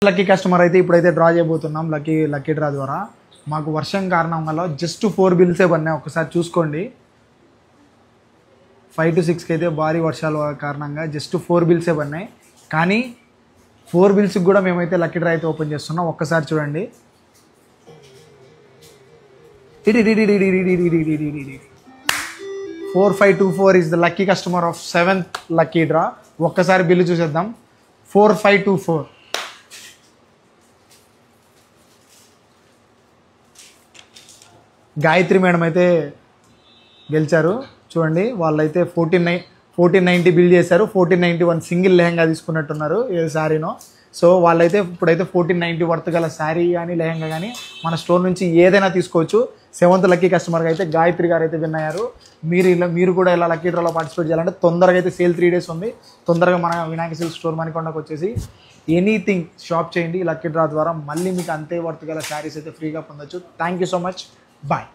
Lucky customer అయితే ఇప్పుడైతే draw చేయబోతున్నాం లక్కీ డ్రా ద్వారా. మాకు వర్షం కారణం వల్ల జస్ట్ 4 బిల్సే పడినాయి. ఒకసారి చూసుకోండి. 5 to 6కి అయితే భారీ వర్షాల కారణంగా జస్ట్ 4 బిల్సే పడినాయి. కానీ 4 బిల్స్కి కూడా మేమైతే లక్కీ డ్రా అయితే ఓపెన్ చేస్తున్నాం. ఒక్కసారి చూడండి. 4524 is the lucky customer of 7th lucky draw. ఒక్కసారి బిల్లు చూసేద్దాం. 4524. గాయత్రి మేడం అయితే గెలిచారు. చూడండి, వాళ్ళైతే 1490 బిల్ చేశారు. 1491 సింగిల్ లెహంగా తీసుకున్నట్టున్నారు, ఏ శారీనో. సో వాళ్ళైతే ఇప్పుడైతే 1490 వర్త్ గల శారీ కానీ లెహంగా కానీ మన స్టోర్ నుంచి ఏదైనా తీసుకోవచ్చు. 7th లక్కీ కస్టమర్గా అయితే గాయత్రి గారు అయితే విన్ అయ్యారు. మీరు కూడా ఇలా లక్కీ డ్రాలో పార్టిసిపేట్ చేయాలంటే తొందరగా అయితే సేల్ 3 days ఉంది. తొందరగా మన వినాయక సిల్క్ స్టోర్ మణికొండకు వచ్చేసి ఎనీథింగ్ షాప్ చేయండి. లక్కీ డ్రా ద్వారా మళ్ళీ మీకు అంతే వర్త్ గల శారీస్ అయితే ఫ్రీగా పొందొచ్చు. Thank you so much. Bye.